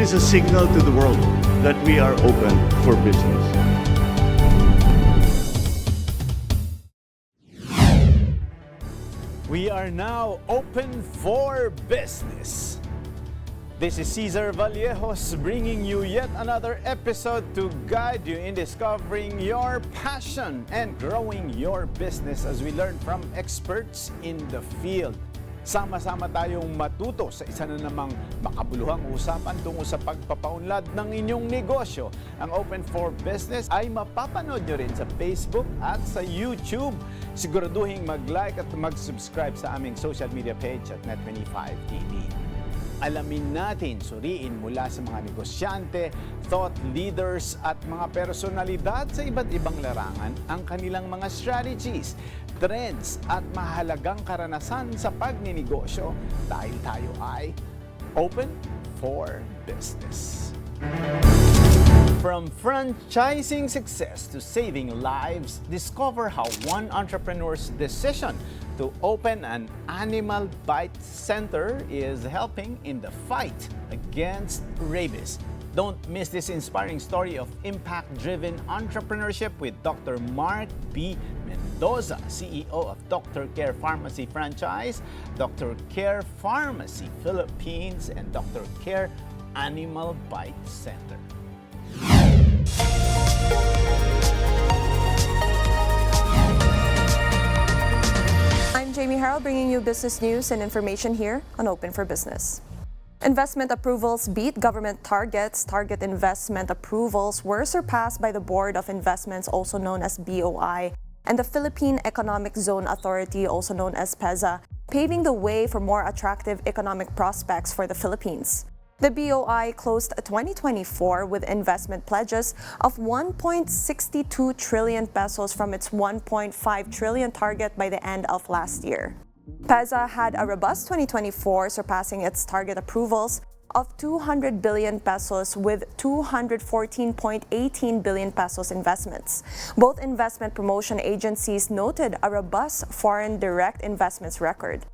is a signal to the world that we are open for business. We are now open for business. This is Cesar Vallejos bringing you yet another episode to guide you in discovering your passion and growing your business as we learn from experts in the field. Sama-sama tayong matuto sa isa na namang makabuluhang usapan tungo sa pagpapaunlad ng inyong negosyo. Ang Open for Business ay mapapanood nyo rin sa Facebook at sa YouTube. Siguraduhin mag-like at mag-subscribe sa aming social media page at Net25TV. Alamin natin, suriin mula sa mga negosyante, thought leaders at mga personalidad sa iba't ibang larangan ang kanilang mga strategies, trends at mahalagang karanasan sa pagninegosyo dahil tayo ay open for business. From franchising success to saving lives, discover how one entrepreneur's decision to open an animal bite center is helping in the fight against rabies. Don't miss this inspiring story of impact-driven entrepreneurship with Dr. Mark B. Mendoza, CEO of Dr. Care Pharmacy Franchise, Dr. Care Pharmacy Philippines, and Dr. Care Animal Bite Center. I'm Jamie Harrell bringing you business news and information here on Open for Business. Investment approvals beat government targets. Target investment approvals were surpassed by the Board of Investments, also known as BOI, and the Philippine Economic Zone Authority, also known as PEZA, paving the way for more attractive economic prospects for the Philippines. The BOI closed 2024 with investment pledges of 1.62 trillion pesos from its 1.5 trillion target by the end of last year. PEZA had a robust 2024, surpassing its target approvals of 200 billion pesos with 214.18 billion pesos investments. Both investment promotion agencies noted a robust foreign direct investments record.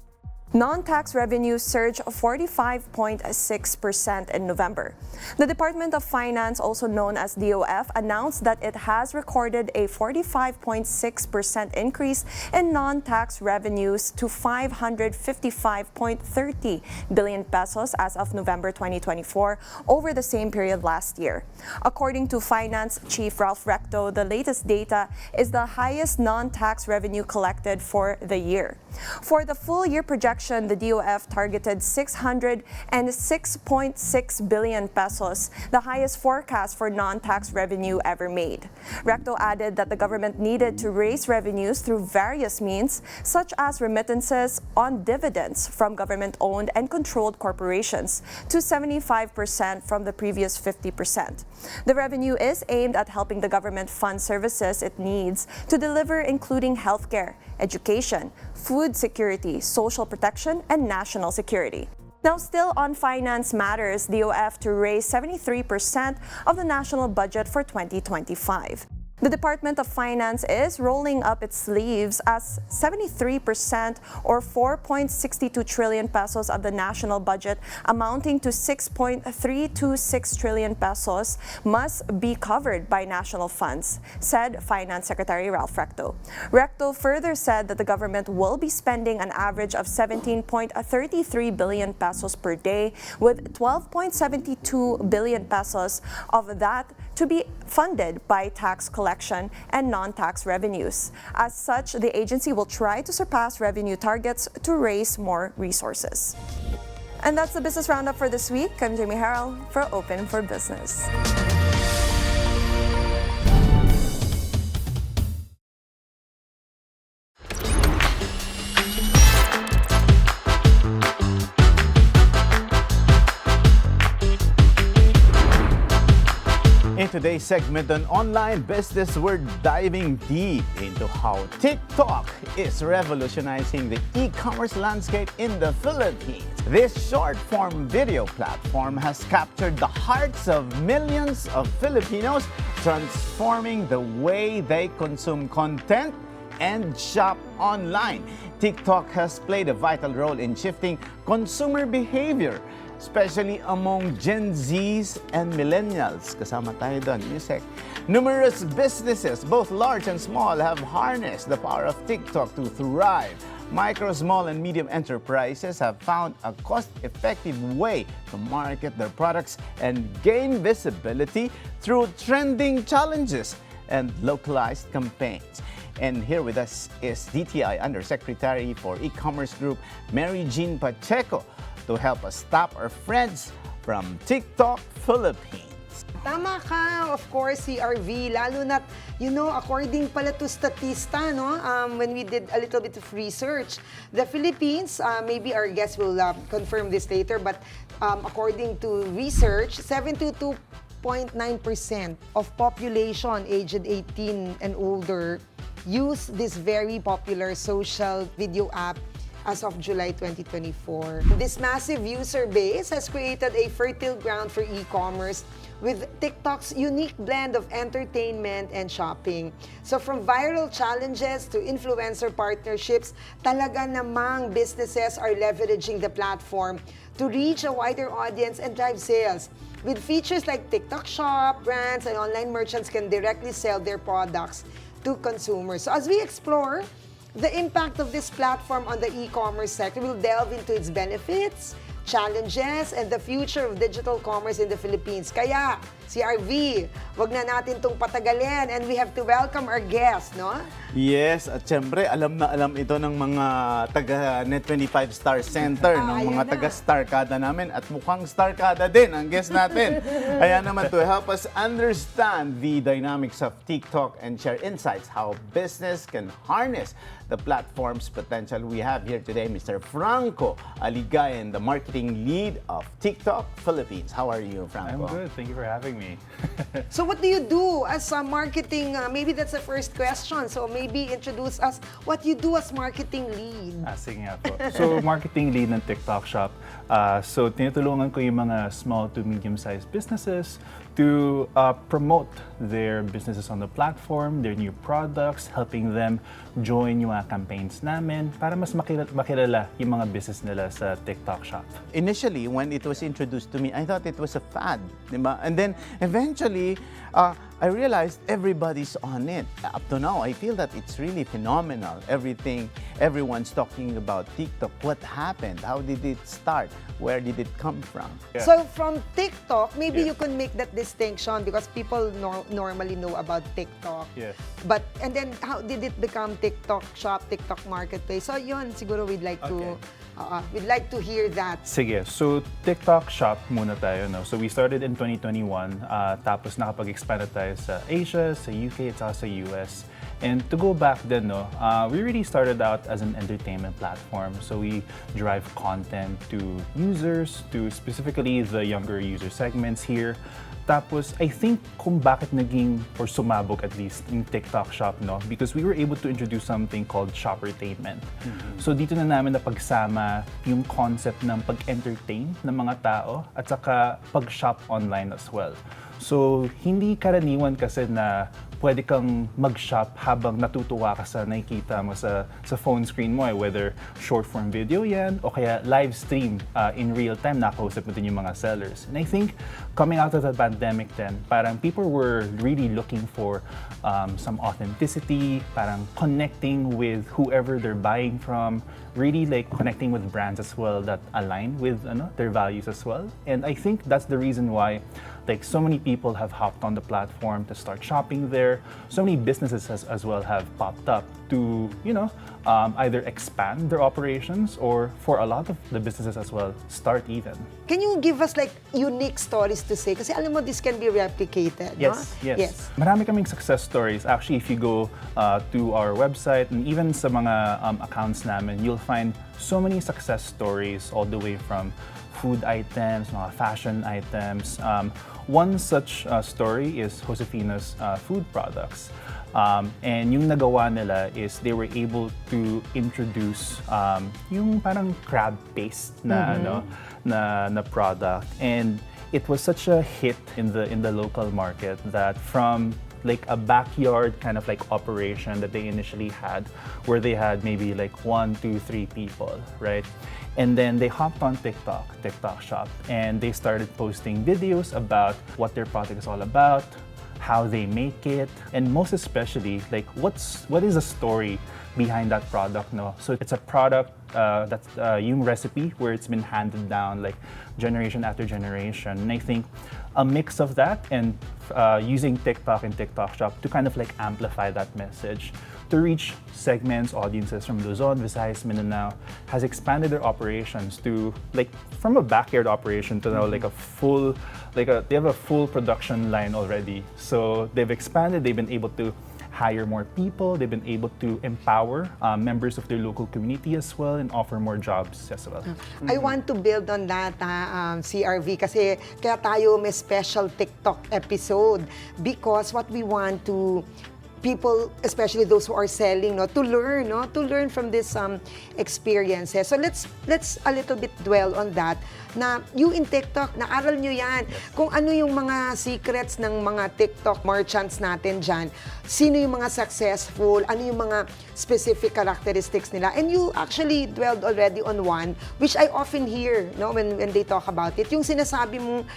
Non-tax revenues surged 45.6% in November. The Department of Finance, also known as DOF, announced that it has recorded a 45.6% increase in non-tax revenues to 555.30 billion pesos as of November 2024 over the same period last year. According to Finance Chief Ralph Recto, the latest data is the highest non-tax revenue collected for the year. For the full year projection, the DOF targeted 606.6 billion pesos, the highest forecast for non-tax revenue ever made. Recto added that the government needed to raise revenues through various means, such as remittances on dividends from government-owned and controlled corporations to 75% from the previous 50%. The revenue is aimed at helping the government fund services it needs to deliver, including healthcare, education, food security, social protection, and national security. Now, still on finance matters, DOF to raise 73% of the national budget for 2025. The Department of Finance is rolling up its sleeves as 73% or 4.62 trillion pesos of the national budget, amounting to 6.326 trillion pesos, must be covered by national funds, said Finance Secretary Ralph Recto. Recto further said that the government will be spending an average of 17.33 billion pesos per day, with 12.72 billion pesos of that to be funded by tax collection and non-tax revenues. As such, the agency will try to surpass revenue targets to raise more resources. And that's the business roundup for this week. I'm Jamie Harrell for Open for Business. In today's segment on online business, we're diving deep into how TikTok is revolutionizing the e-commerce landscape in the Philippines. This short-form video platform has captured the hearts of millions of Filipinos, transforming the way they consume content and shop online. TikTok has played a vital role in shifting consumer behavior, especially among Gen Zs and Millennials. Kasama tayo doon, Yusek. Numerous businesses, both large and small, have harnessed the power of TikTok to thrive. Micro, small, and medium enterprises have found a cost-effective way to market their products and gain visibility through trending challenges and localized campaigns. And here with us is DTI Undersecretary for E-Commerce Group, Mary Jean Pacheco, to help us stop our friends from TikTok Philippines. Tama ka, of course, CRV, lalo na, according pala to Statista, when we did a little bit of research, the Philippines, maybe our guests will confirm this later, but according to research, 72.9% of population aged 18 and older use this very popular social video app as of July 2024. This massive user base has created a fertile ground for e-commerce with TikTok's unique blend of entertainment and shopping. So from viral challenges to influencer partnerships, talaga namang businesses are leveraging the platform to reach a wider audience and drive sales. With features like TikTok Shop, brands and online merchants can directly sell their products to consumers. So as we explore the impact of this platform on the e-commerce sector, we'll delve into its benefits, challenges, and the future of digital commerce in the Philippines. Kaya, CRV, wag na natin itong patagalin, and we have to welcome our guest, no? Yes, at syempre, alam na alam ito ng mga taga Net25 Star Center, ng mga taga Starkada namin, at mukhang Starkada din ang guest natin. Ayan naman to help us understand the dynamics of TikTok and share insights how business can harness the platform's potential. We have here today Mr. Franco Aligayan, the marketing lead of TikTok Philippines. How are you, Franco? I'm good. Thank you for having me. So what do you do as a marketing, maybe that's the first question, so maybe introduce us what you do as marketing lead. Sige nga po. So, marketing lead ng TikTok Shop. So, tinutulungan ko yung mga small to medium-sized businesses to promote their businesses on the platform, their new products, helping them join yung mga campaigns namin para mas makilala yung mga business nila sa TikTok Shop. Initially, when it was introduced to me, I thought it was a fad, diba? And then eventually, I realized everybody's on it. Up to now, I feel that it's really phenomenal. Everyone's talking about TikTok. What happened? How did it start? Where did it come from? Yeah. So from TikTok, maybe you can make that distinction because people normally know about TikTok. Yes. But, and then how did it become TikTok Shop, TikTok Marketplace? So yun, siguro we'd like to hear that. Sige, so TikTok Shop muna tayo, no? So we started in 2021, tapos nakapag-expand na tayo sa Asia, sa UK, at sa US. And to go back then, no, we really started out as an entertainment platform. So we drive content to users, to specifically the younger user segments here. Tapos, I think kung bakit naging, or sumabog at least, in TikTok Shop, no? Because we were able to introduce something called shoppertainment. So dito na namin napagsama yung concept ng pag-entertain ng mga tao at saka pag-shop online as well. So, hindi karaniwan kasi na pwede kang mag-shop habang natutuwa ka sa nakikita mo sa phone screen mo, whether short-form video yan o kaya live stream in real time, nakausap mo din yung mga sellers. And I think coming out of the pandemic then, parang people were really looking for some authenticity, parang connecting with whoever they're buying from, really like connecting with brands as well that align with their values as well. And I think that's the reason why like so many people have hopped on the platform to start shopping there. So many businesses as well have popped up to, either expand their operations or for a lot of the businesses as well, start even. Can you give us like unique stories to say? Kasi alam mo, this can be replicated, Yes, no? yes. Marami kaming success stories. Actually, if you go to our website and even sa mga accounts namin, you'll find so many success stories all the way from food items, mga fashion items. One such story is Josefina's food products. And yung nagawa nila is they were able to introduce yung parang crab paste na na product, and it was such a hit in the local market that from like a backyard kind of like operation that they initially had, where they had maybe like 1, 2, 3 people, right? And then they hopped on TikTok Shop, and they started posting videos about what their product is all about, how they make it, and most especially, like what is the story behind that product, no? So it's a product that's yung recipe where it's been handed down like generation after generation. And I think a mix of that and using TikTok and TikTok Shop to kind of like amplify that message to reach segments, audiences from Luzon, Visayas, Mindanao, has expanded their operations to like from a backyard operation to now like a full, they have a full production line already. So they've expanded, they've been able to hire more people, they've been able to empower members of their local community as well and offer more jobs as well. I want to build on that, CRV, kasi kaya tayo may special TikTok episode because what we want to people, especially those who are selling, no, to learn from this experiences. So let's a little bit dwell on that. Na you in TikTok, naaral nyo yan. Kung ano yung mga secrets ng mga TikTok merchants natin dyan. Sino yung mga successful, ano yung mga specific characteristics nila. And you actually dwelled already on one, which I often hear, no, when they talk about it. Yung sinasabi mong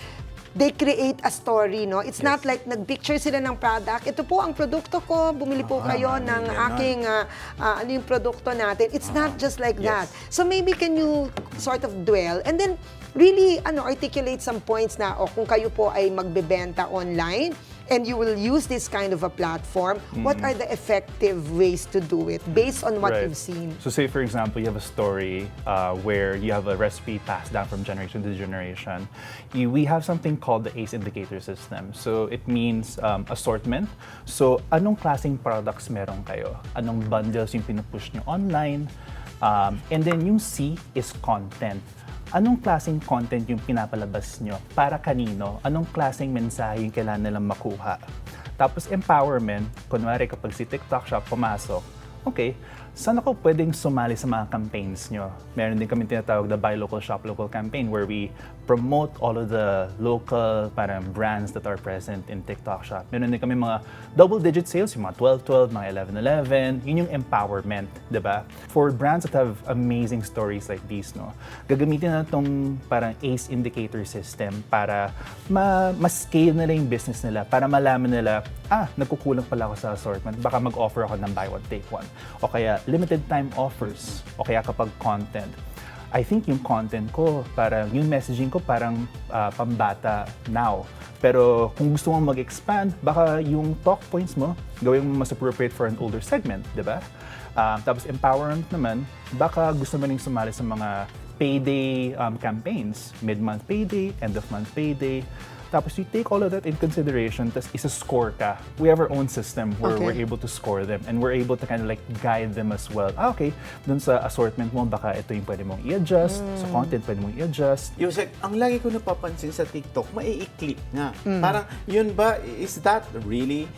they create a story, no? It's not like nag-picture sila ng product. Ito po ang produkto ko, bumili po kayo ng aking, ano yung produkto natin. It's not just like that. So maybe can you sort of dwell and then really articulate some points na kung kayo po ay magbebenta online and you will use this kind of a platform, what are the effective ways to do it based on what you've seen? So say, for example, you have a story where you have a recipe passed down from generation to generation. We have something called the ACE indicator system. So it means assortment. So anong klaseng products meron kayo? Anong bundles yung pinupush nyo online? And then yung C is content. Anong klaseng content yung pinapalabas nyo? Para kanino? Anong klaseng mensahe yung kailangan nilang makuha? Tapos empowerment, kunwari kapag si TikTok Shop pumasok, okay, saan ako pwedeng sumali sa mga campaigns nyo? Meron din kami tinatawag na Buy Local, Shop Local campaign where we promote all of the local parang brands that are present in TikTok Shop. Meron din kami mga double-digit sales, yung mga 12-12, mga 11-11. Yun yung empowerment, di ba? For brands that have amazing stories like these, no, gagamitin na itong parang ACE indicator system para ma-scale nila yung business nila, para malaman nila, nagkukulang pala ako sa assortment, baka mag-offer ako ng buy one, take one. O kaya limited time offers, o kaya kapag content. I think yung content ko, parang yung messaging ko parang pambata now. Pero kung gusto mong mag-expand, baka yung talk points mo, gawin mo mas appropriate for an older segment, di ba? Tapos empowerment naman, baka gusto mo rin sumali sa mga payday campaigns, mid-month payday, end-of-month payday. Tapos you take all of that in consideration, tapos isa-score ka. We have our own system where we're able to score them and we're able to kind of like guide them as well. Okay, dun sa assortment mo, baka ito yung pwede mong i-adjust, sa content pwede mong i-adjust. Yusek, ang lagi ko napapansin sa TikTok, maiikli nga. Parang, yun ba, is that really,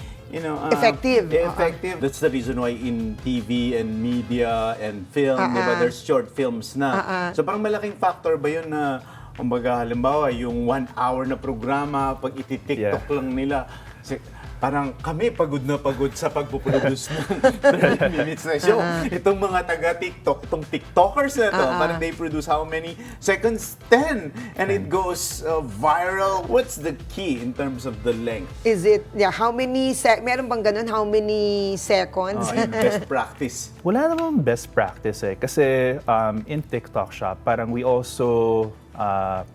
effective? Effective. That's the reason why in TV and media and film, diba, there's short films na. So parang malaking factor ba yun na kumbaga, halimbawa, yung 1 hour na programa, pag iti-TikTok lang nila, parang kami pagod na pagod sa pagpuproduce ng 30 minutes na show. Itong mga taga-TikTok, itong TikTokers na to, parang they produce how many seconds? 10! And it goes viral. What's the key in terms of the length? Is it, how many, meron bang ganun, how many seconds? Yung best practice. Wala namang best practice kasi in TikTok Shop, parang we also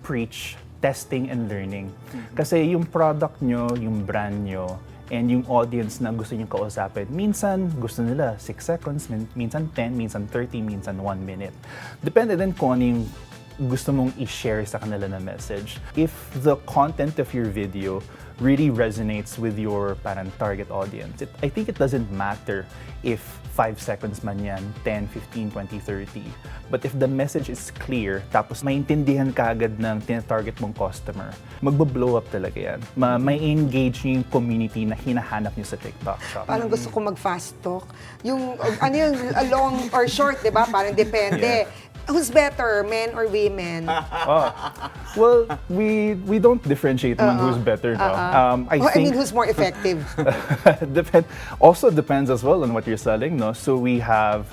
preach testing and learning. Kasi yung product nyo, yung brand nyo, and yung audience na gusto nyo kausapin, minsan gusto nila 6 seconds, minsan 10, minsan 30, minsan 1 minute. Depende din kung ano yung gusto mong i-share sa kanila na message. If the content of your video really resonates with your parang target audience, I think it doesn't matter if 5 seconds man yan, 10, 15, 20, 30. But if the message is clear, tapos maintindihan ka agad ng tina-target mong customer, magbo-blow up talaga yan. May engage yung community na hinahanap nyo sa TikTok Shop. Parang gusto ko mag-fast talk. Yung, long or short, di ba? Parang depende. Who's better, men or women? Well, we don't differentiate on who's better now. I think who's more effective? also depends as well on what you're selling, no? So we have,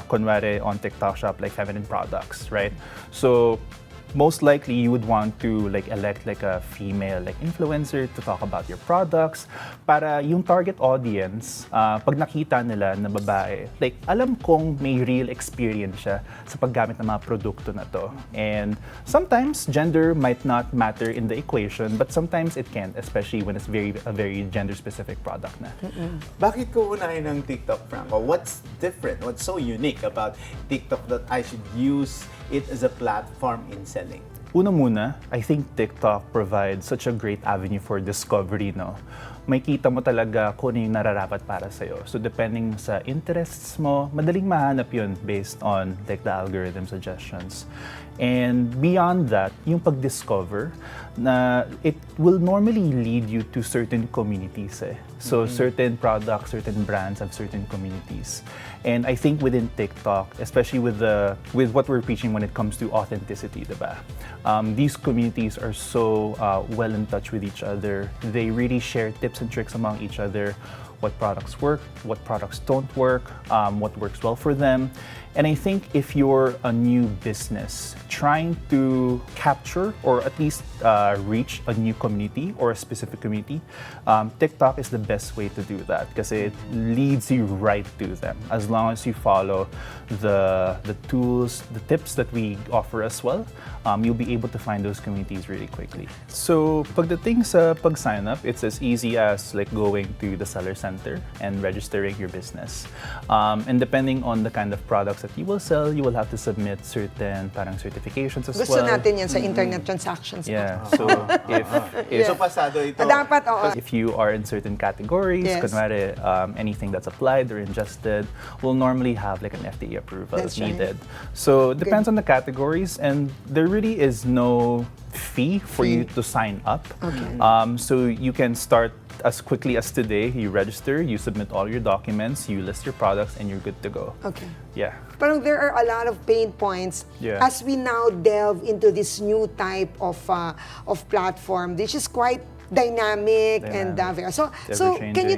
kunwari on TikTok shop, like feminine products, right? So most likely you would want to like elect like a female like influencer to talk about your products para yung target audience, pag nakita nila na babae, like alam kong may real experience siya sa paggamit ng mga produkto na to. And sometimes gender might not matter in the equation, but sometimes it can, especially when it's a very gender specific product na. Bakit ko unahin ng TikTok, Franco? What's different? What's so unique about TikTok that I should use it as a platform in selling? Una muna, I think TikTok provides such a great avenue for discovery, no? May kita mo talaga kung ano yung nararapat para sa'yo. So depending sa interests mo, madaling mahanap yun based on like the algorithm suggestions. And beyond that, yung pag-discover, na it will normally lead you to certain communities. So certain products, certain brands have certain communities. And I think within TikTok, especially with what we're preaching when it comes to authenticity, diba? These communities are so well in touch with each other. They really share tips and tricks among each other. What products work, what products don't work, what works well for them. And I think if you're a new business trying to capture or at least reach a new community or a specific community, TikTok is the best way to do that because it leads you right to them. As long as you follow the tools, the tips that we offer as well, you'll be able to find those communities really quickly. So pagdating sa pag-sign up, it's as easy as like going to the seller center and registering your business. And depending on the kind of products that you will sell, you will have to submit certain parang certifications as Gusto well. natin yan sa internet transactions. Yeah. So if So pasado ito. Dapat, oo. if you are in certain categories, Yes. kunwari, anything that's applied or ingested will normally have like an FDA approval That's right. needed. So it depends on the categories, and there really is no fee for you to sign up. Okay. So you can start as quickly as today. You register, you submit all your documents, you list your products, and you're good to go. Okay. Yeah. Parang there are a lot of pain points Yeah. as we now delve into this new type of platform. This is quite dynamic and Dynamic. so Ever-changing, can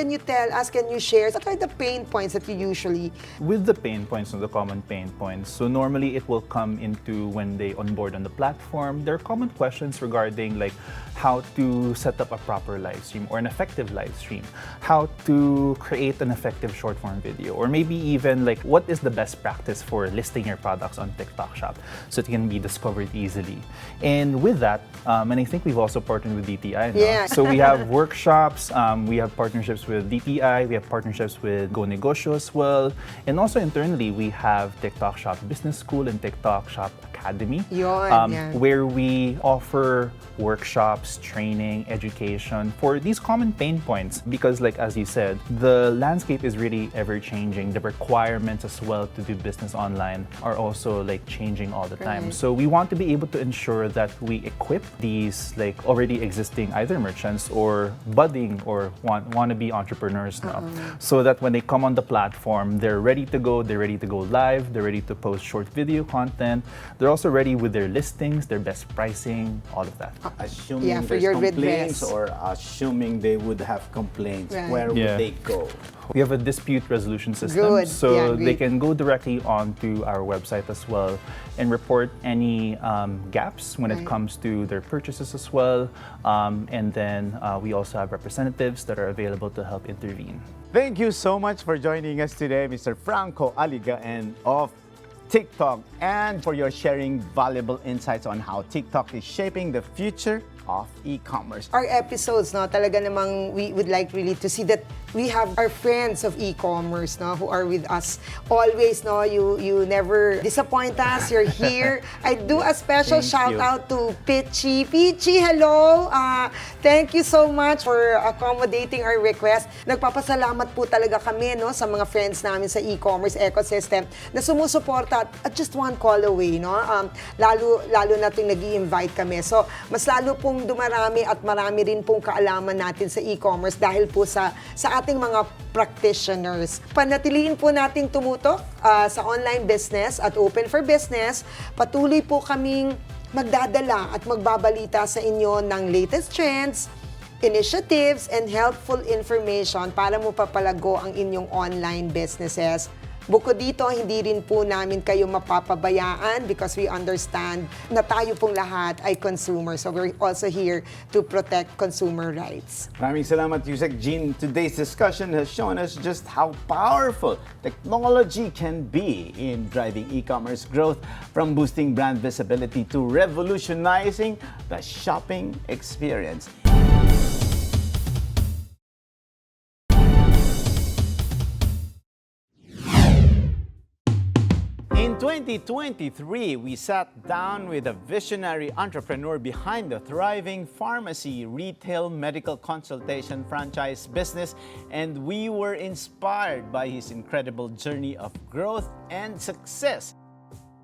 you tell us, can you share what are the pain points that you usually With the pain points, the common pain points, so normally it will come into when they onboard on the platform. There are common questions regarding like how to set up a proper live stream or an effective live stream, how to create an effective short form video, or maybe even like what is the best practice for listing your products on TikTok Shop so it can be discovered easily. And with that, and I think we've also partnered with DTI. No? Yeah. So we have workshops, we have partnerships with DTI, we have partnerships with Go Negosyo as well, and also internally we have TikTok Shop Business School and TikTok Shop Academy, Yun, yan. where we offer workshops, training, education for these common pain points. Because like as you said, the landscape is really ever changing. The requirements as well to do business online are also like changing all the time. Right. So we want to be able to ensure that we equip these like already existing either merchants or budding or want to be entrepreneurs now, so that when they come on the platform, they're ready to go live, they're ready to post short video content, they're also ready with their listings, their best pricing, all of that. Assuming Yeah, for there's your complaints redress. or assuming they would have complaints, Right. where Yeah. would they go? We have a dispute resolution system, Good. so Yeah, they great. can go directly onto our website as well and report any gaps when it Right. comes to their purchases as well. And then we also have representatives that are available to help intervene. Thank you so much for joining us today, Mr. Franco Aliga and of TikTok, and for your sharing valuable insights on how TikTok is shaping the future of e-commerce. our episodes, no, talaga namang we would like really to see that we have our friends of e-commerce, no, who are with us always, no. You never disappoint us. You're here. I do a special Thank shout you. out to Pichi. Pichi, hello. Thank you so much for accommodating our request. Nagpapasalamat po talaga kami, no, sa mga friends namin sa e-commerce ecosystem na sumusuporta at just one call away, no? Lalo na tuwing nag-i-invite kami. So, mas lalo pong dumarami at marami rin pong kaalaman natin sa e-commerce dahil po sa ating mga practitioners. Panatilihin po nating tumutok sa online business at open for business. Patuloy po kaming magdadala at magbabalita sa inyo ng latest trends, initiatives, and helpful information para mo papalago ang inyong online businesses. Bukod dito, hindi rin po namin kayo mapapabayaan because we understand na tayo pong lahat ay consumers. So we're also here to protect consumer rights. Maraming salamat, Yusek Jean. Today's discussion has shown us just how powerful technology can be in driving e-commerce growth, from boosting brand visibility to revolutionizing the shopping experience. In 2023, we sat down with a visionary entrepreneur behind the thriving pharmacy, retail, medical consultation franchise business, and we were inspired by his incredible journey of growth and success.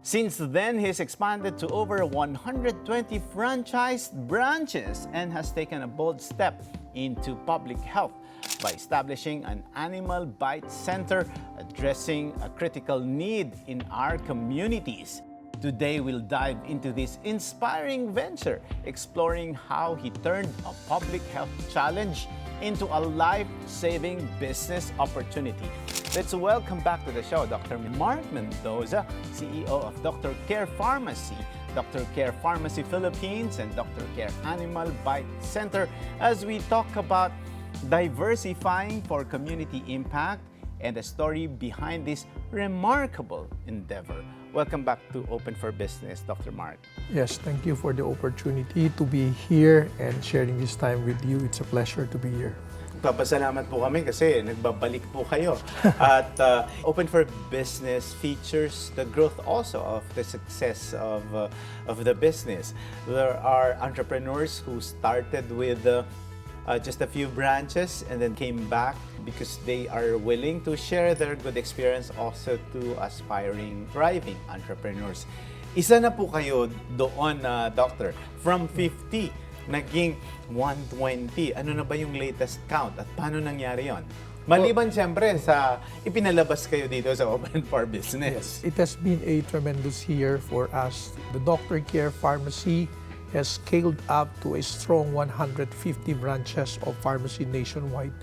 Since then, he's expanded to over 120 franchised branches and has taken a bold step into public health by establishing an animal bite center addressing a critical need in our communities. Today, we'll dive into this inspiring venture, exploring how he turned a public health challenge into a life-saving business opportunity. Let's welcome back to the show Dr. Mark Mendoza, CEO of Dr. Care Pharmacy, Dr. Care Pharmacy Philippines, and Dr. Care Animal Bite Center as we talk about diversifying for community impact and the story behind this remarkable endeavor. Welcome back to Open for Business, Dr. Mark. Yes, thank you for the opportunity to be here and sharing this time with you. It's a pleasure to be here. Papasalamat po kami kasi nagbabalik po kayo. At Open for Business features the growth also of the success of the business. There are entrepreneurs who started with just a few branches and then came back because they are willing to share their good experience also to aspiring, thriving entrepreneurs. Isa na po kayo doon, Doctor. From 50, naging 120. Ano na ba yung latest count at paano nangyari yon? Maliban siyempre sa ipinalabas kayo dito sa Open for Business. It has been a tremendous year for us. The Dr. Care Pharmacy has scaled up to a strong 150 branches of pharmacy nationwide.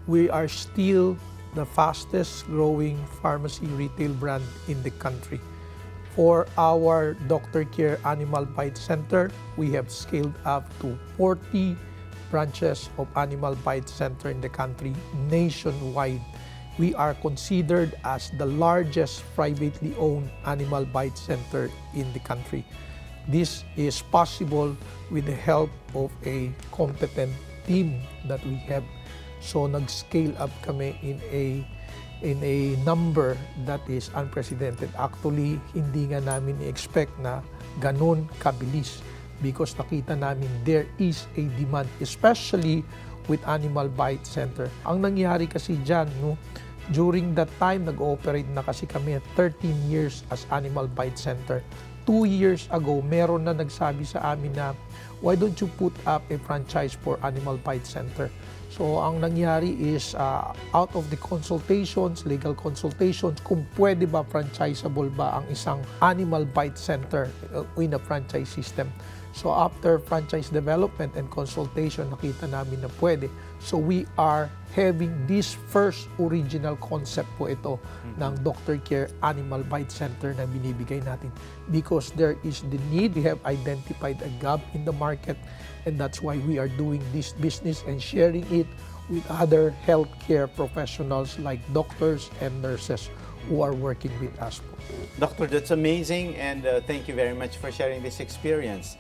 We are still the fastest growing pharmacy retail brand in the country. For our Dr. Care Animal Bite Center, we have scaled up to 40 branches of Animal Bite Center in the country nationwide. We are considered as the largest privately owned Animal Bite Center in the country. This is possible with the help of a competent team that we have. So nag-scale up kami in a number that is unprecedented. Actually, hindi nga namin i-expect na ganun kabilis because nakita namin there is a demand, especially with Animal Bite Center. Ang nangyari kasi dyan, no, during that time, nag-ooperate na kasi kami 13 years as Animal Bite Center. 2 years ago, meron na nagsabi sa amin na, why don't you put up a franchise for Animal Bite Center? So, ang nangyari is, out of the consultations, legal consultations, kung pwede ba franchisable ba ang isang Animal Bite Center in a franchise system. So, after franchise development and consultation, nakita namin na pwede. So, we are having this first original concept po ito ng Dr. Care Animal Bite Center na binibigay natin. Because there is the need, we have identified a gap in the market, and that's why we are doing this business and sharing it with other healthcare professionals like doctors and nurses who are working with us. Doctor, that's amazing, and thank you very much for sharing this experience.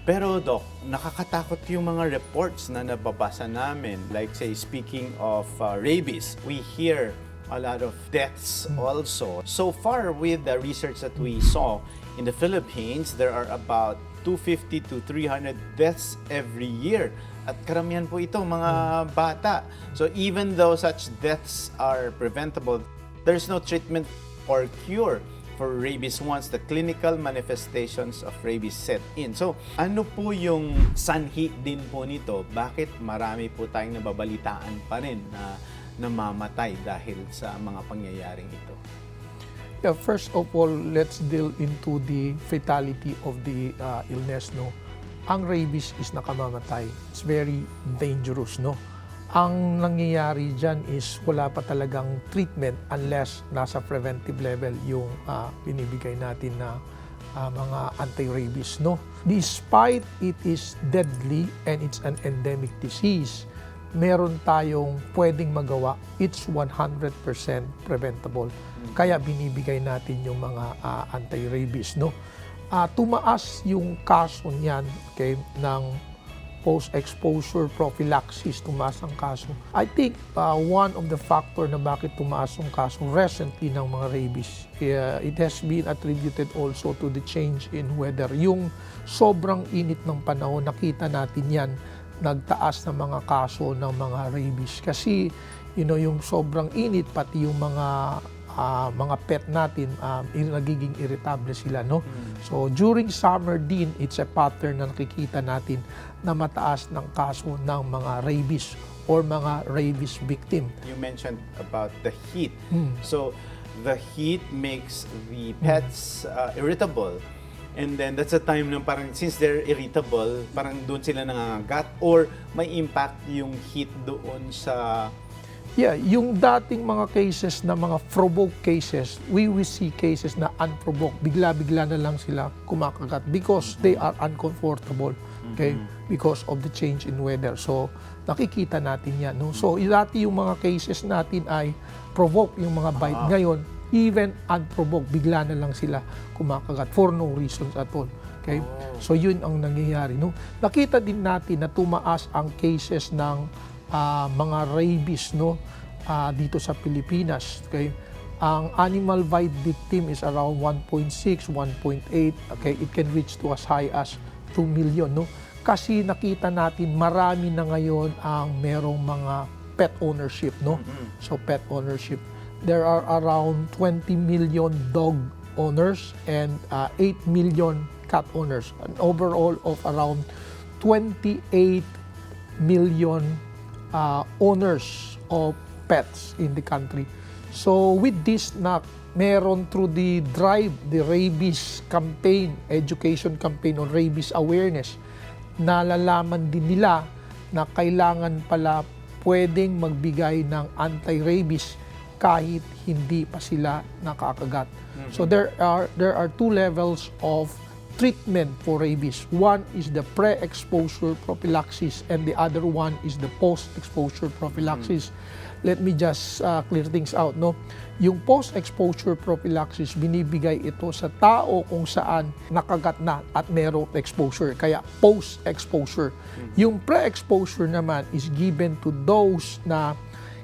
Pero Doc, nakakatakot yung mga reports na nababasa namin. Like say, speaking of rabies, we hear a lot of deaths also. So far with the research that we saw in the Philippines, there are about 250 to 300 deaths every year. At karamihan po ito mga bata. So even though such deaths are preventable, there's no treatment or cure for rabies once the clinical manifestations of rabies set in. So, ano po yung sanhi din po nito? Bakit marami po tayong nababalitaan pa rin na namamatay dahil sa mga pangyayaring ito? Yeah, first of all, let's deal into the fatality of the illness, no? Ang rabies is nakamamatay. It's very dangerous, no? Ang nangyayari dyan is wala pa talagang treatment unless nasa preventive level yung binibigay natin na mga anti-rabies, no? Despite it is deadly and it's an endemic disease, meron tayong pwedeng magawa. It's 100% preventable. Kaya binibigay natin yung mga anti-rabies, no? Tumaas yung kaso niyan, okay, ng post-exposure prophylaxis, tumaas ang kaso. I think one of the factor na bakit tumaas ang kaso recently ng mga rabies, it has been attributed also to the change in weather. Yung sobrang init ng panahon, nakita natin yan, nagtaas ng mga kaso ng mga rabies. Kasi, yung sobrang init, pati yung mga pet natin, nagiging irritable sila, no? So, during summer din, it's a pattern na nakikita natin na mataas ng kaso ng mga rabies or mga rabies victim. You mentioned about the heat. So, the heat makes the pets irritable. And then, that's a time na parang, since they're irritable, parang doon sila nangangagat or may impact yung heat doon sa... Yeah, yung dating mga cases na mga provoked cases, we will see cases na unprovoked. Bigla-bigla na lang sila kumakagat because they are uncomfortable, okay? Because of the change in weather. So, nakikita natin yan, no? So, dati yung mga cases natin ay provoke yung mga bite. Ngayon, even unprovoked, bigla na lang sila kumakagat for no reasons at all. Okay? So, yun ang nangyayari, no? Nakita din natin na tumaas ang cases ng mga rabies, no, dito sa Pilipinas. Okay? Ang animal bite victim is around 1.6, 1.8. Okay? It can reach to as high as 2 million. No? Kasi nakita natin marami na ngayon ang merong mga pet ownership. No? So pet ownership. There are around 20 million dog owners and 8 million cat owners. An overall of around 28 million owners of pets in the country. So with this na meron through the drive, the rabies campaign, education campaign on rabies awareness, nalalaman din nila na kailangan pala pwedeng magbigay ng anti-rabies kahit hindi pa sila nakakagat. So there are two levels of treatment for rabies. One is the pre-exposure prophylaxis and the other one is the post-exposure prophylaxis. Let me just clear things out, no? Yung post-exposure prophylaxis, binibigay ito sa tao kung saan nakagat na at merong exposure, kaya post-exposure. Yung pre-exposure naman is given to those na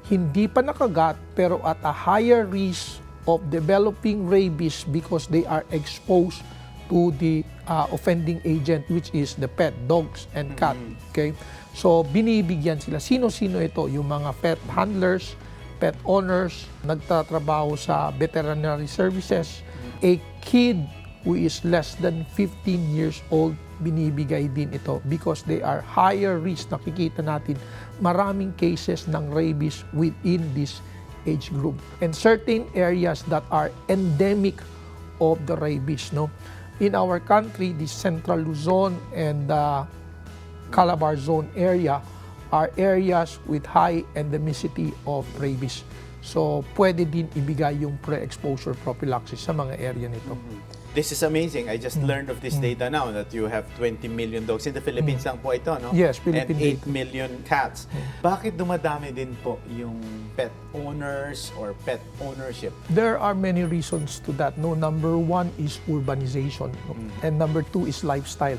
hindi pa nakagat pero at a higher risk of developing rabies because they are exposed to the offending agent, which is the pet, dogs and cat. Okay? So, binibigyan sila. Sino-sino ito? Yung mga pet handlers, pet owners, nagtatrabaho sa veterinary services, a kid who is less than 15 years old, binibigay din ito because they are higher risk. Nakikita natin maraming cases ng rabies within this age group. And certain areas that are endemic of the rabies, no? In our country, the Central Luzon and the Calabar Zone area are areas with high endemicity of rabies. So, pwede din ibigay yung pre-exposure prophylaxis sa mga area nito. This is amazing. I just learned of this data now that you have 20 million dogs. In the Philippines lang po ito, no? Yes, And Philippine 8 million cats. Bakit dumadami din po yung pet owners or pet ownership? There are many reasons to that. No, number one is urbanization, no? And number two is lifestyle.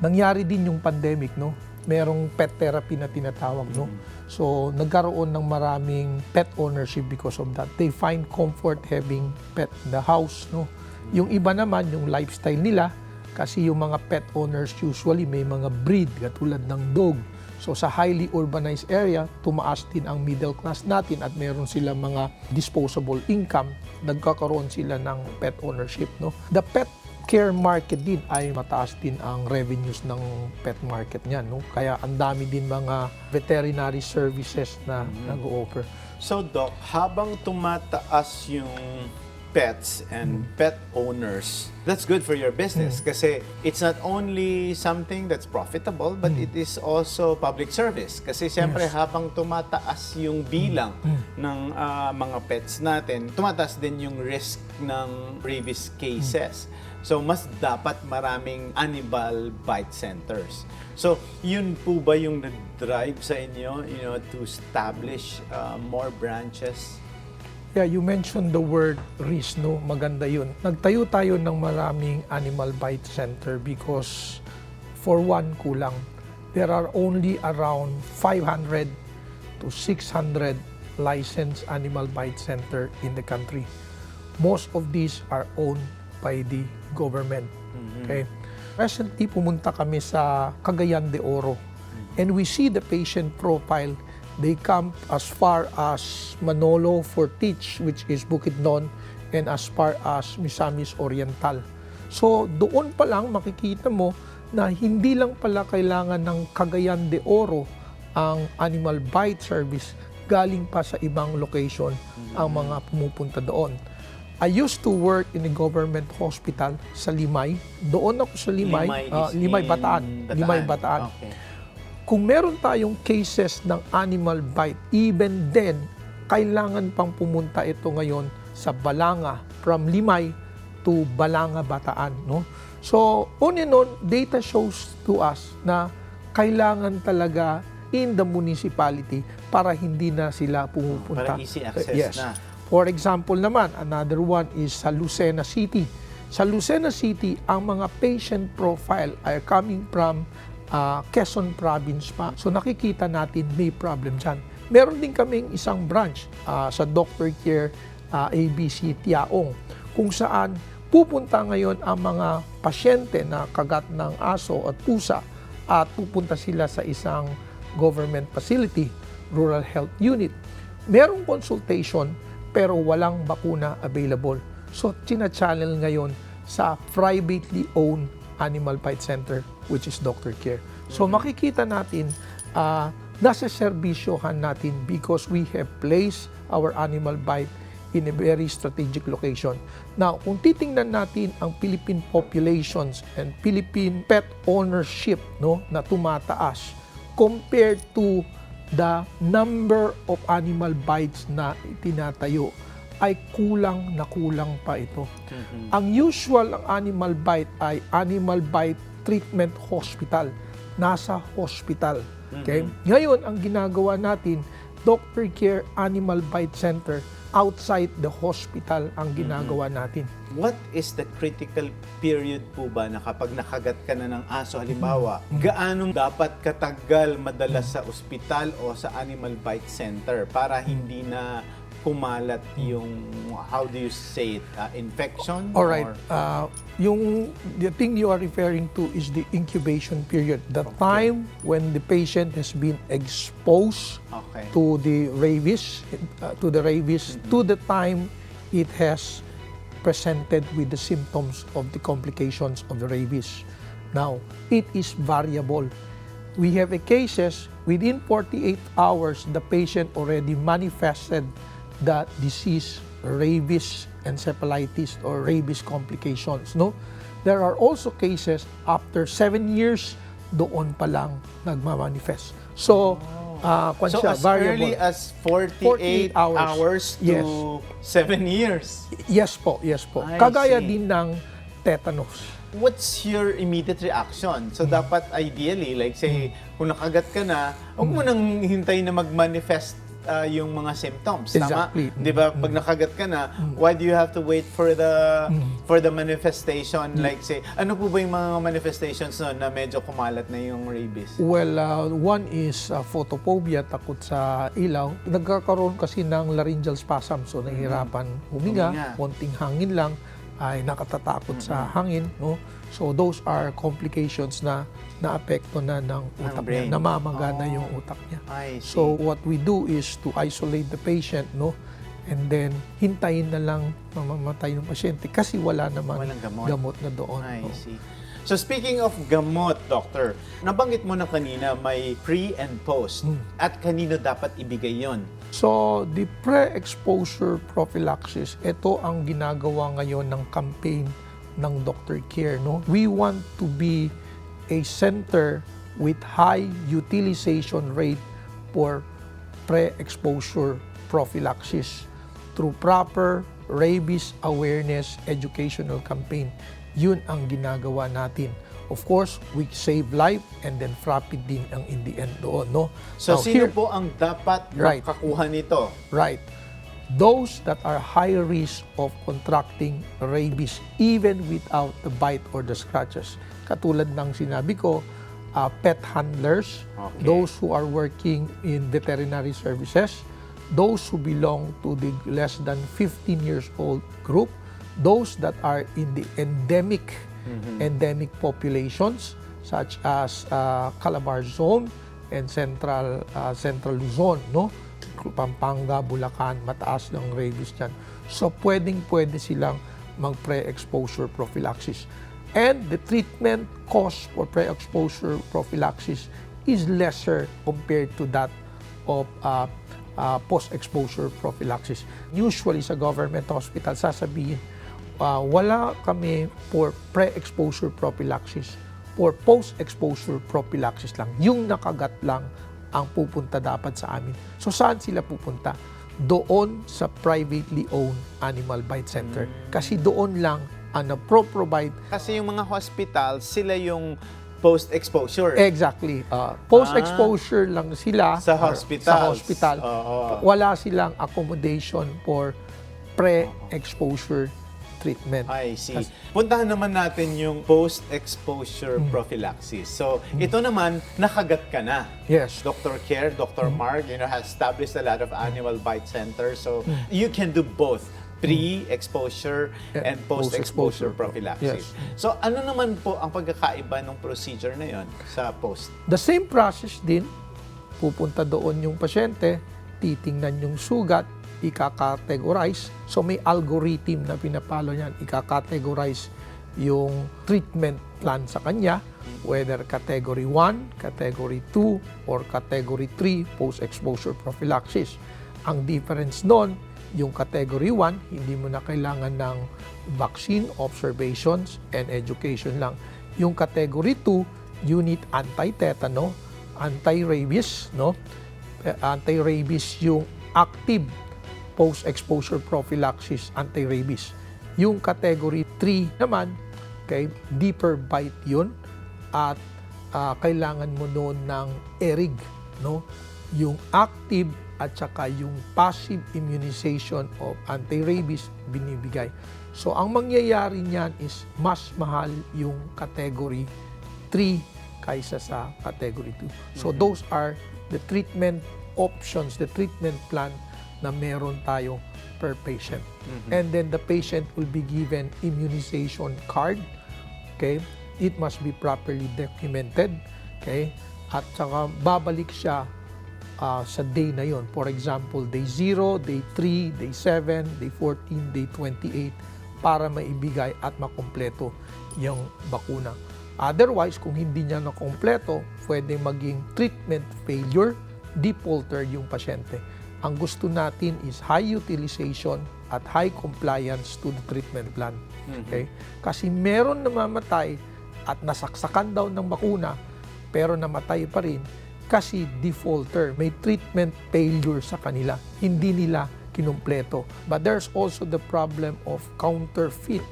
Nangyari din yung pandemic, no? Merong pet therapy na tinatawag, no? So, nagkaroon ng maraming pet ownership because of that. They find comfort having pet in the house, no? Yung iba naman, yung lifestyle nila, kasi yung mga pet owners usually may mga breed, katulad ng dog. So sa highly urbanized area, tumaas din ang middle class natin at meron silang mga disposable income, nagkakaroon sila ng pet ownership. No? The pet care market din ay mataas din ang revenues ng pet market niyan. No? Kaya ang dami din mga veterinary services na nag-o-offer. So Doc, habang tumataas yung pets and pet owners, that's good for your business kasi it's not only something that's profitable but it is also public service kasi siyempre habang tumataas yung bilang ng mga pets natin, tumataas din yung risk ng rabies cases. So mas dapat maraming animal bite centers. So yun po ba yung nag-drive sa inyo, to establish more branches? Yeah, you mentioned the word risk, no? Maganda yun. Nagtayo tayo ng maraming animal bite center because for one, kulang. There are only around 500 to 600 licensed animal bite center in the country. Most of these are owned by the government. Okay? Recently, pumunta kami sa Cagayan de Oro and we see the patient profile. They come as far as Manolo Fortich, which is Bukidnon, and as far as Misamis Oriental. So doon pa lang makikita mo na hindi lang pala kailangan ng Cagayan de Oro ang animal bite service, galing pa sa ibang location ang mga pumupunta doon. I used to work in a government hospital sa Limay. Doon ako sa Limay, Limay Bataan. Limay Bataan. Okay. Kung meron tayong cases ng animal bite, even then, kailangan pang pumunta ito ngayon sa Balanga, from Limay to Balanga, Bataan. No? So, on and on, data shows to us na kailangan talaga in the municipality para hindi na sila pumupunta. Para easy access na. For example naman, another one is sa Lucena City. Sa Lucena City, ang mga patient profile are coming from Quezon Province pa. So nakikita natin may problem dyan. Meron din kaming isang branch sa Doctor Care ABC Tiaong kung saan pupunta ngayon ang mga pasyente na kagat ng aso at pusa at pupunta sila sa isang government facility, rural health unit. Merong consultation pero walang bakuna available. So china-channel ngayon sa privately owned animal bite center, which is Doctor Care. So makikita natin, nasa serbisyohan natin because we have placed our animal bite in a very strategic location. Now, kung titingnan natin ang Philippine populations and Philippine pet ownership, no, na tumataas compared to the number of animal bites na itinatayo, ay kulang na kulang pa ito. Ang usual ang animal bite ay animal bite treatment hospital. Nasa hospital. Okay? Ngayon, ang ginagawa natin, Doctor Care Animal Bite Center, outside the hospital ang ginagawa natin. What is the critical period po ba na kapag nakagat ka na ng aso, halimbawa, gaano dapat katagal madalas sa ospital o sa animal bite center para hindi na kumalat yung, how do you say it, infection? All right. The thing you are referring to is the incubation period. The time when the patient has been exposed to the rabies, to the time it has presented with the symptoms of the complications of the rabies. Now, it is variable. We have cases within 48 hours, the patient already manifested the disease, rabies encephalitis or rabies complications. No, there are also cases after 7 years doon pa lang nagmamanifest. So, so as variable. early as 48 hours to 7 years. Yes po. I Kagaya see. din ng tetanus. What's your immediate reaction? So dapat ideally, like say, kung nakagat ka na, huwag mo nang hintayin na mag-manifest yung mga symptoms, Exactly. tama? 'Di ba? Pag nakagat ka na, why do you have to wait for the manifestation? Like say, ano po ba yung mga manifestations no, na medyo kumalat na yung rabies? Well, one is photophobia, takot sa ilaw. Nagkakaroon kasi ng laryngeal spasm, so nahihirapan huminga, konting hangin lang. ay nakatatakot sa hangin, no? So those are complications na naapekto na ng utak niya, brain. namamaga na yung utak niya. I see. So what we do is to isolate the patient, no? And then hintayin na lang mamamatay ng pasyente kasi wala naman Walang gamot. gamot na doon. I no? see. So speaking of gamot, Doctor, nabanggit mo na kanina may pre and post. At kanino dapat ibigay yon? So, the pre-exposure prophylaxis, ito ang ginagawa ngayon ng campaign ng Dr. Care. No? We want to be a center with high utilization rate for pre-exposure prophylaxis through proper rabies awareness educational campaign. Yun ang ginagawa natin. Of course, we save life and then rapid din ang in the end doon. No? So Now, sino here- po ang dapat Right. makakuha nito? Right. Those that are high risk of contracting rabies even without the bite or the scratches. Katulad ng sinabi ko, pet handlers, Okay. those who are working in veterinary services, those who belong to the less than 15 years old group, those that are in the endemic populations such as Calabar Zone and Central Luzon, no? Pampanga, Bulacan, mataas ng rabies dyan. So, pwede silang mag-pre-exposure prophylaxis. And the treatment cost for pre-exposure prophylaxis is lesser compared to that of post-exposure prophylaxis. Usually sa government hospital, sasabihin, wala kami for pre-exposure prophylaxis. For post-exposure prophylaxis lang. Yung nakagat lang ang pupunta dapat sa amin. So saan sila pupunta? Doon sa privately owned animal bite center. Kasi doon lang ang provide. Kasi yung mga hospital, sila yung post-exposure. Exactly. Post-exposure lang sila Sa or hospitals. Sa hospital. Oo. Wala silang accommodation for pre-exposure treatment. I see. Puntahan naman natin yung post-exposure prophylaxis. So, ito naman, nakagat ka na. Yes. Dr. Care, Dr. Mark, has established a lot of animal bite centers. So, you can do both pre-exposure and post-exposure post-exposure. prophylaxis. Yes. So, ano naman po ang pagkakaiba ng procedure na yon sa post? The same process din, pupunta doon yung pasyente, titingnan yung sugat, ika-categorize. So may algorithm na pinapalo niyan, ika-categorize yung treatment plan sa kanya, whether category 1, category 2, or category 3 post-exposure prophylaxis. Ang difference doon, yung category 1, hindi mo na kailangan ng vaccine, observations, and education lang. Yung category 2, you need anti-tetano, anti-rabies, no? Anti-rabies yung active post-exposure prophylaxis anti-rabies. Yung category 3 naman, okay, deeper bite yun at kailangan mo noon ng ERIG, no? Yung active at saka yung passive immunization of anti-rabies binibigay. So, ang mangyayari niyan is mas mahal yung category 3 kaysa sa category 2. So, those are the treatment options, the treatment plan na meron tayo per patient. And then the patient will be given immunization card. Okay? It must be properly documented. Okay? At saka babalik siya sa day na yon. For example, day 0, day 3, day 7, day 14, day 28 para maibigay at makumpleto yung bakuna. Otherwise, kung hindi niya nakumpleto, pwede maging treatment failure, defaulter yung pasyente. Ang gusto natin is high utilization at high compliance to the treatment plan. Okay? Kasi meron namamatay at nasaksakan daw ng bakuna pero namatay pa rin kasi defaulter. May treatment failure sa kanila. Hindi nila kinumpleto. But there's also the problem of counterfeit.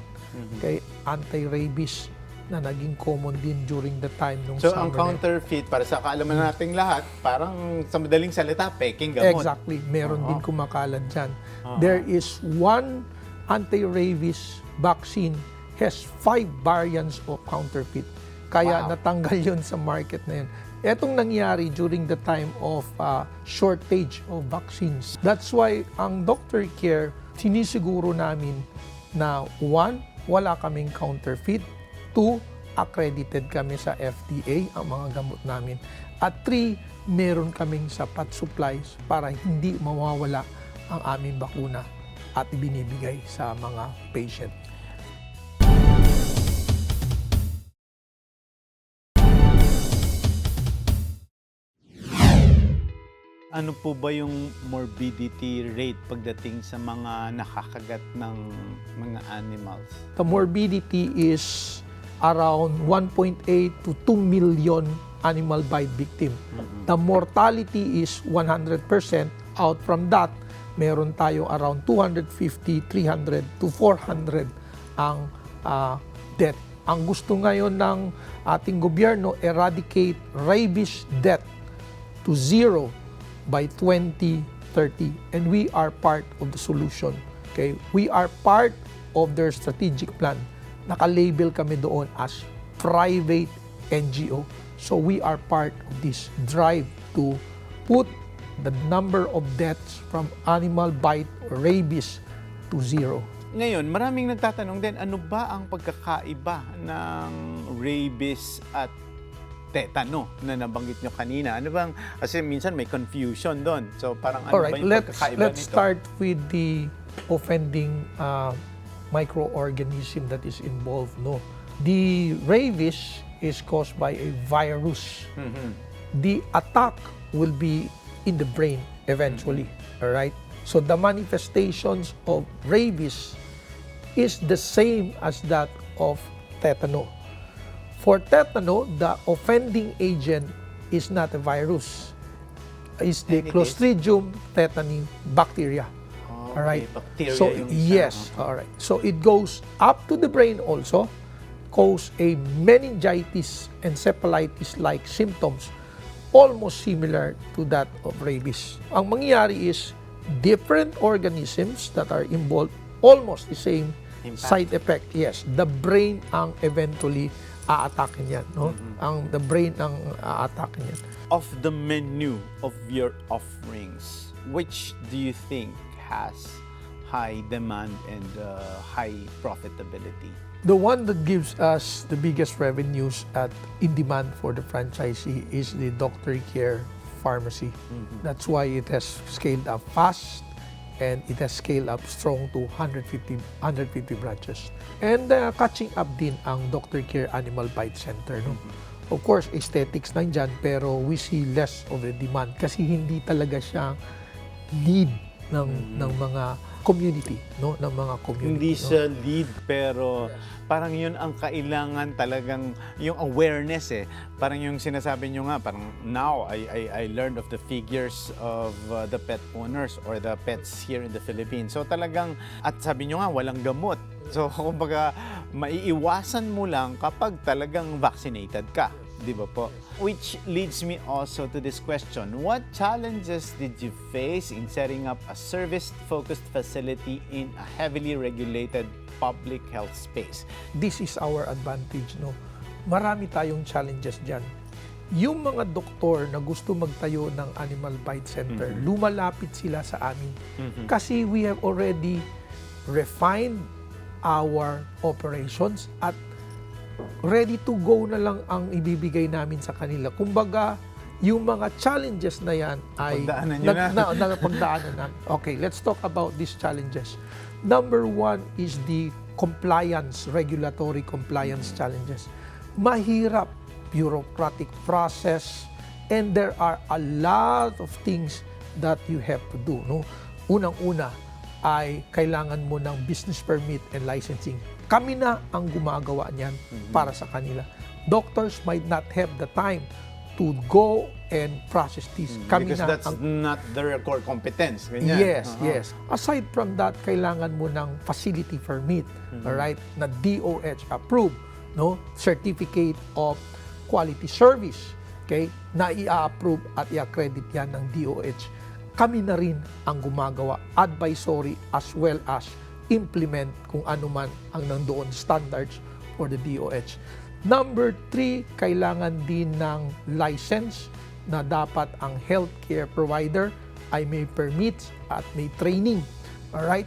Okay? Anti-rabies na naging common din during the time nung So, summer ang na yun. counterfeit, para sa kaalaman nating lahat, parang sa madaling salita, peking gamot. Exactly. Meron din kumakalat dyan. There is one anti-rabies vaccine has 5 variants of counterfeit. Kaya natanggal yun sa market na yun. Etong nangyari during the time of shortage of vaccines. That's why ang Dr. Care, sinisiguro namin na 1, wala kaming counterfeit. 2, accredited kami sa FDA ang mga gamot namin. At 3, meron kaming sapat supplies para hindi mawawala ang aming bakuna at ibinibigay sa mga patient. Ano po ba yung morbidity rate pagdating sa mga nakakagat ng mga animals? The morbidity is around 1.8 to 2 million animal bite victim. The mortality is 100%. Out from that, meron tayo around 250, 300 to 400 ang death. Ang gusto ngayon ng ating gobyerno, eradicate rabies death to zero by 2030. And we are part of the solution. Okay? We are part of their strategic plan. Naka-label kami doon as private NGO. So we are part of this drive to put the number of deaths from animal bite or rabies to zero. Ngayon, maraming nagtatanong din, ano ba ang pagkakaiba ng rabies at tetano na nabanggit nyo kanina? Ano bang, kasi minsan may confusion doon. So parang ano ba yung pagkakaiba nito? Let's start with the offending microorganism that is involved. No, the rabies is caused by a virus. The attack will be in the brain eventually. All right. So the manifestations of rabies is the same as that of tetano. For tetano, the offending agent is not a virus. It's the Clostridium tetani bacteria. Oh, all right. Bacteria So yung yes, all right. So it goes up to the brain also, cause a meningitis, encephalitis-like symptoms, almost similar to that of rabies. Ang mangyayari is different organisms that are involved, almost the same side effect. Yes, the brain ang eventually aatakin yan, no? Ang the brain ang aatakin yan. Of the menu of your offerings, which do you think has high demand and high profitability? The one that gives us the biggest revenues at in demand for the franchisee is the doctor care pharmacy. That's why it has scaled up fast and it has scaled up strong to 150 branches. And catching up din ang Doctor Care Animal Bite Center. No? Of course, aesthetics nandyan, pero we see less of a demand kasi hindi talaga siya lead ng mga community, no? Ng mga community. Hindi no? siya lead, pero parang yun ang kailangan talagang, yung awareness eh. Parang yung sinasabi nyo nga, parang now I learned of the figures of the pet owners or the pets here in the Philippines. So talagang, at sabi nyo nga, walang gamot. So kumbaga, maiiwasan mo lang kapag talagang vaccinated ka. Di ba po? Which leads me also to this question. What challenges did you face in setting up a service-focused facility in a heavily regulated public health space? This is our advantage, no? Marami tayong challenges dyan. Yung mga doktor na gusto magtayo ng Animal Bite Center, lumalapit sila sa amin. Kasi we have already refined our operations at ready to go na lang ang ibibigay namin sa kanila. Kumbaga, yung mga challenges na yan ay pagdaanan namin. Okay, let's talk about these challenges. Number one is the compliance, regulatory compliance challenges. Mahirap, bureaucratic process, and there are a lot of things that you have to do. No? Unang-una ay kailangan mo ng business permit and licensing. Kami na ang gumagawa niyan para sa kanila. Doctors might not have the time to go and process this. Kami Because na that's not their core competence. Ganyan. Yes, yes. Aside from that, kailangan mo ng facility permit, all right, na DOH approved, no? Certificate of Quality Service, okay? Na i-approve at i-accredit yan ng DOH. Kami na rin ang gumagawa, advisory as well as implement kung ano man ang nandoon standards for the DOH. Number 3, kailangan din ng license na dapat ang healthcare provider ay may permits at may training. Alright?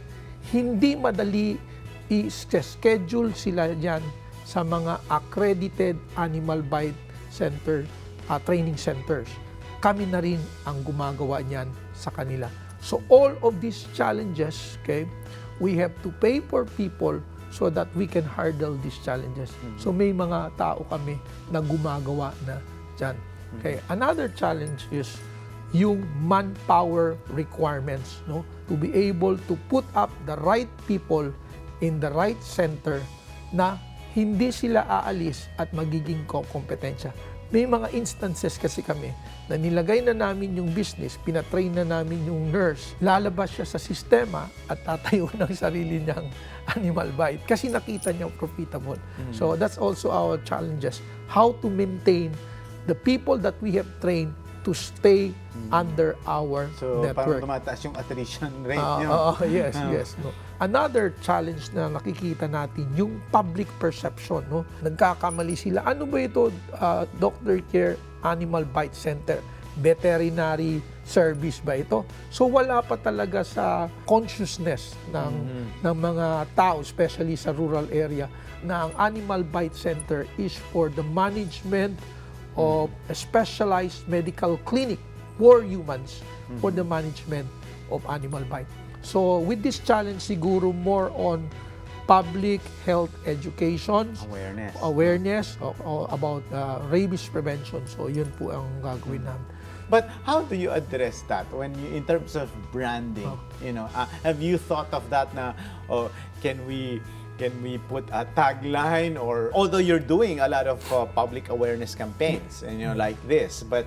Hindi madali i-schedule sila yan sa mga accredited animal bite center, training centers. Kami na rin ang gumagawa niyan sa kanila. So all of these challenges, okay, we have to pay for people so that we can hurdle these challenges. So may mga tao kami na gumagawa na dyan. Okay, another challenge is yung manpower requirements, no? To be able to put up the right people in the right center na hindi sila aalis at magiging kompetensya. May mga instances kasi kami na nilagay na namin yung business, pinatrain na namin yung nurse, lalabas siya sa sistema at tatayo ng sarili niyang animal bite kasi nakita niya profitable. So that's also our challenges. How to maintain the people that we have trained to stay under our So, network. parang tumataas yung attrition rate nyo. Yes, yes. No. Another challenge na nakikita natin, yung public perception. No? Nagkakamali sila. Ano ba ito, Doctor Care Animal Bite Center? Veterinary service ba ito? So wala pa talaga sa consciousness ng mga tao, especially sa rural area, na ang Animal Bite Center is for the management of a specialized medical clinic for humans for the management of animal bite. So with this challenge, siguro more on public health education, awareness about rabies prevention. So yun po ang gagawin namin. But how do you address that when you, in terms of branding? You know, have you thought of that na, can we put a tagline, or although you're doing a lot of public awareness campaigns and like this, but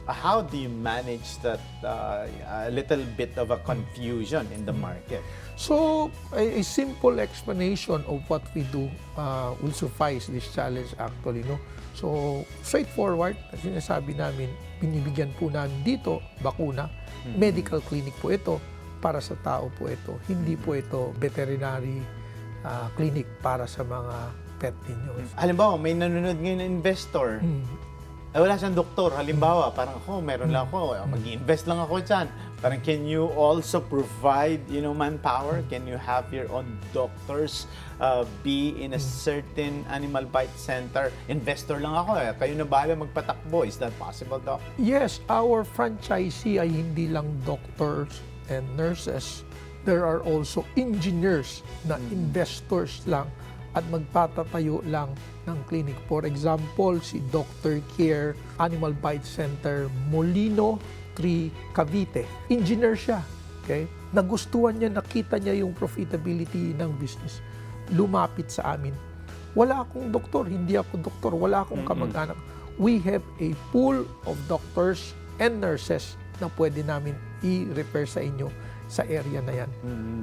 how do you manage that a little bit of a confusion in the market? So a simple explanation of what we do will suffice this challenge actually, no? So straightforward, sinasabi namin, binibigyan po namin dito bakuna, medical clinic po ito, para sa tao po ito, hindi po ito veterinary clinic para sa mga pet ninyo. Halimbawa, may nanonood ngayon na investor. Wala siyang doktor. Halimbawa, parang meron lang ako. Mag-invest lang ako dyan. Parang can you also provide, manpower? Can you have your own doctors be in a certain animal bite center? Investor lang ako. Kayo na bahala magpatakbo. Is that possible, Doc? Yes, our franchisee ay hindi lang doctors and nurses. There are also engineers na investors lang at magpatatayo lang ng clinic. For example, si Dr. Care Animal Bite Center Molino 3 Cavite. Engineer siya. Okay? Nagustuhan niya, nakita niya yung profitability ng business. Lumapit sa amin. Wala akong doktor, hindi ako doktor, wala akong kamag-anak. We have a pool of doctors and nurses na pwede namin i-refer sa inyo sa area na yan.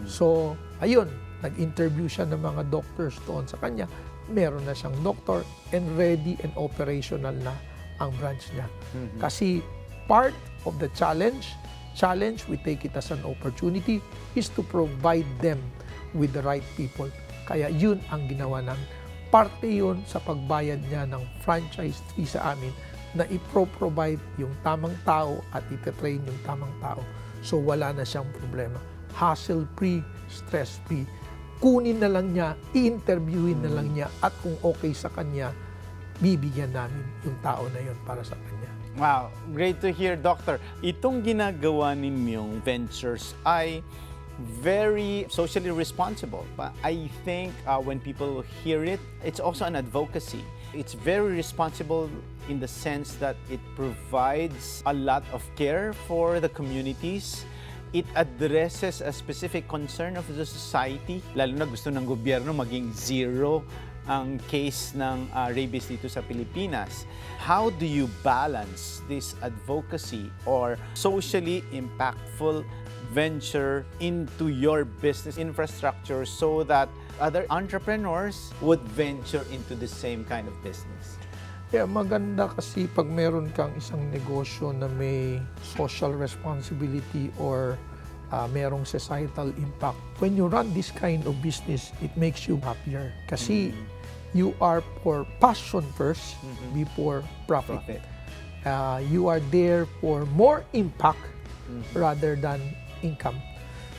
So, ayun, nag-interview siya ng mga doctors doon sa kanya. Meron na siyang doctor and ready and operational na ang branch niya. Kasi part of the challenge, we take it as an opportunity, is to provide them with the right people. Kaya yun ang ginawa namin. Parte yun sa pagbayad niya ng franchise fee sa amin na i-provide yung tamang tao at iti-train yung tamang tao. So wala na siyang problema. Hassle-free, stress-free. Kunin na lang niya, i-interviewin na lang niya, at kung okay sa kanya, bibigyan namin yung tao na yun para sa kanya. Wow, great to hear, Doctor. Itong ginagawa ninyong ventures ay very socially responsible. But I think when people hear it, it's also an advocacy. It's very responsible in the sense that it provides a lot of care for the communities. It addresses a specific concern of the society. Lalo na gusto ng gobyerno maging zero ang case ng rabies dito sa Pilipinas. How do you balance this advocacy or socially impactful venture into your business infrastructure so that other entrepreneurs would venture into the same kind of business? Yeah, maganda kasi pag meron kang isang negosyo na may social responsibility or merong societal impact. When you run this kind of business, it makes you happier. Kasi you are for passion first before profit. You are there for more impact rather than income.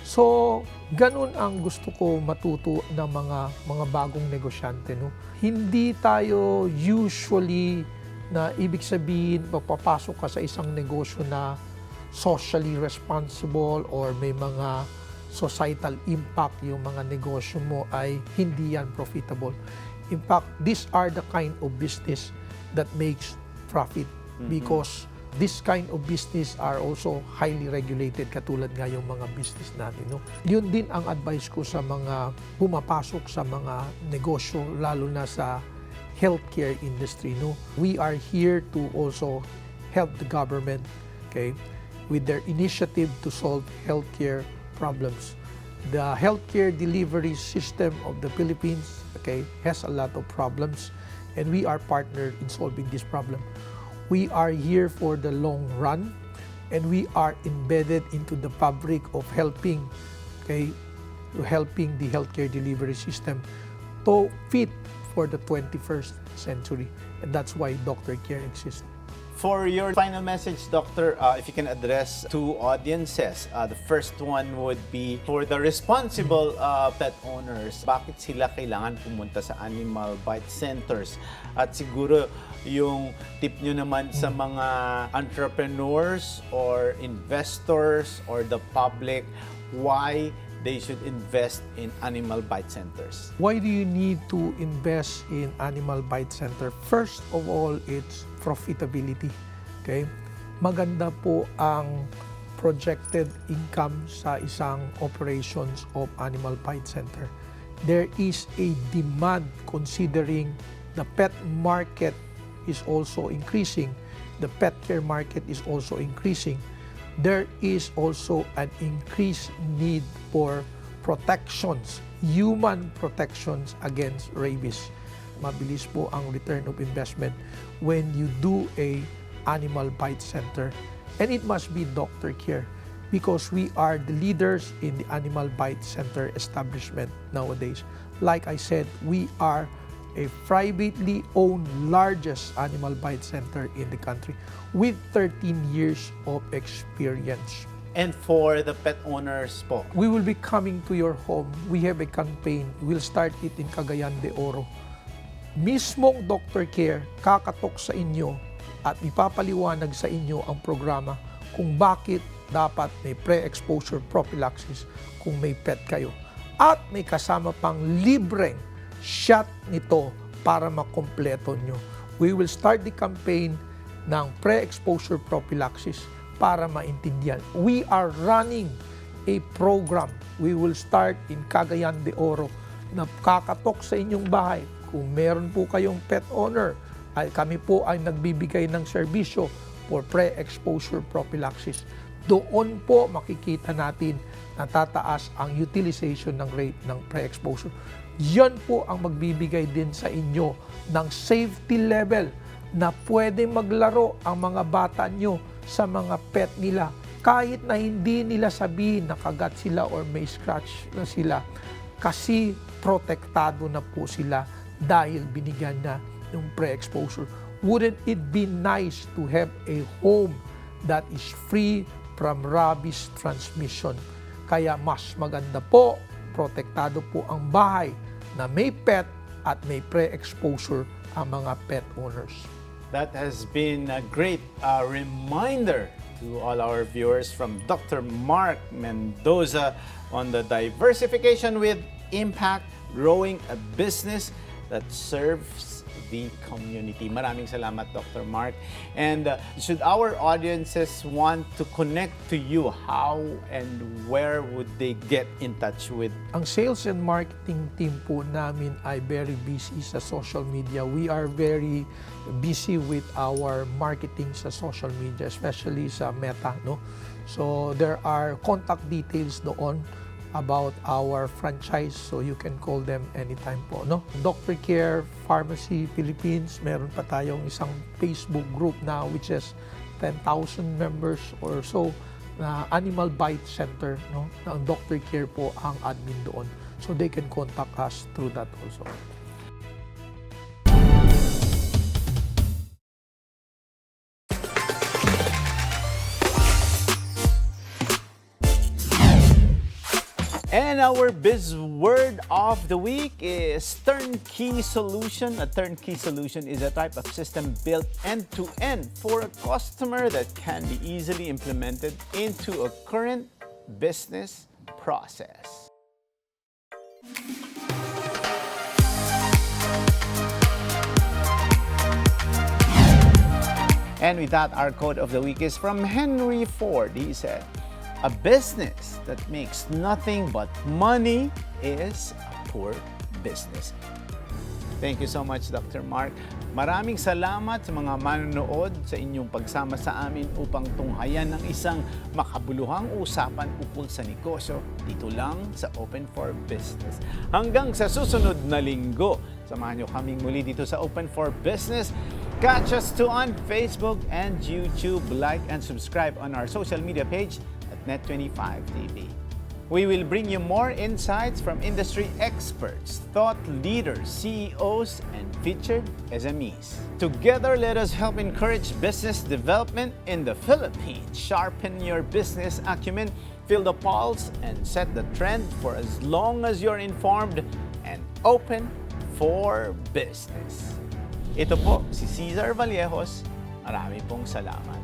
So, ganun ang gusto ko matuto ng mga bagong negosyante, no? Hindi tayo usually na ibig sabihin papapasok ka sa isang negosyo na socially responsible or may mga societal impact yung mga negosyo mo ay hindi yan profitable. In fact, these are the kind of business that makes profit because this kind of business are also highly regulated katulad nga yung mga business natin. No? Yun din ang advice ko sa mga pumapasok sa mga negosyo lalo na sa healthcare industry. No? We are here to also help the government, okay, with their initiative to solve healthcare problems. The healthcare delivery system of the Philippines, okay, has a lot of problems and we are partnered in solving this problem. We are here for the long run and we are embedded into the fabric of helping, okay, helping the healthcare delivery system to fit for the 21st century. And that's why Doctor Care exists. For your final message, Doctor, if you can address two audiences. The first one would be for the responsible pet owners. Bakit sila kailangan pumunta sa animal bite centers? At siguro yung tip nyo naman sa mga entrepreneurs or investors or the public, why they should invest in animal bite centers. Why do you need to invest in animal bite center? First of all, it's profitability. Okay? Maganda po ang projected income sa isang operations of animal bite center. There is a demand considering the pet market is also increasing. The pet care market is also increasing. There is also an increased need for protections, human protections against rabies. Mabilis po ang return of investment when you do a animal bite center. And it must be doctor care because we are the leaders in the animal bite center establishment nowadays. Like I said, we are a privately owned largest animal bite center in the country with 13 years of experience. And for the pet owners po? We will be coming to your home. We have a campaign. We'll start it in Cagayan de Oro. Mismong Doctor Care kakatok sa inyo at ipapaliwanag sa inyo ang programa kung bakit dapat may pre-exposure prophylaxis kung may pet kayo. At may kasama pang libreng shot nito para makompleto nyo. We will start the campaign ng pre-exposure prophylaxis para maintindihan. We are running a program. We will start in Cagayan de Oro na kakatok sa inyong bahay. Kung meron po kayong pet owner, ay kami po ay nagbibigay ng serbisyo for pre-exposure prophylaxis. Doon po makikita natin na tataas ang utilization ng rate ng pre-exposure. Yan po ang magbibigay din sa inyo ng safety level na pwede maglaro ang mga bata nyo sa mga pet nila kahit na hindi nila sabihin na kagat sila or may scratch na sila kasi protektado na po sila dahil binigyan na ng pre-exposure. Wouldn't it be nice to have a home that is free from rabies transmission? Kaya mas maganda po, protektado po ang bahay na may pet at may pre-exposure ang mga pet owners. That has been a great reminder to all our viewers from Dr. Mark Mendoza on the diversification with impact, growing a business that serves the community. Maraming salamat, Dr. Mark. And should our audiences want to connect to you, how and where would they get in touch with? Ang sales and marketing team po namin ay very busy sa social media. We are very busy with our marketing sa social media, especially sa Meta, no? So there are contact details doon about our franchise, so you can call them anytime po, no? Doctor Care Pharmacy Philippines, meron pa tayong isang Facebook group now which is 10,000 members or so na Animal Bite Center, no? Na ang Doctor Care po ang admin doon. So they can contact us through that also. And our biz word of the week is turnkey solution. A turnkey solution is a type of system built end-to-end for a customer that can be easily implemented into a current business process. And with that, our quote of the week is from Henry Ford. He said, "A business that makes nothing but money is a poor business." Thank you so much, Dr. Mark. Maraming salamat sa mga manonood sa inyong pagsama sa amin upang tunghayan ng isang makabuluhang usapan ukol sa negosyo dito lang sa Open for Business. Hanggang sa susunod na linggo, samahan niyo kaming muli dito sa Open for Business. Catch us too on Facebook and YouTube. Like and subscribe on our social media page at Net25 TV. We will bring you more insights from industry experts, thought leaders, CEOs, and featured SMEs. Together, let us help encourage business development in the Philippines. Sharpen your business acumen, feel the pulse, and set the trend for as long as you're informed and open for business. Ito po si Cesar Vallejos. Marami pong salamat.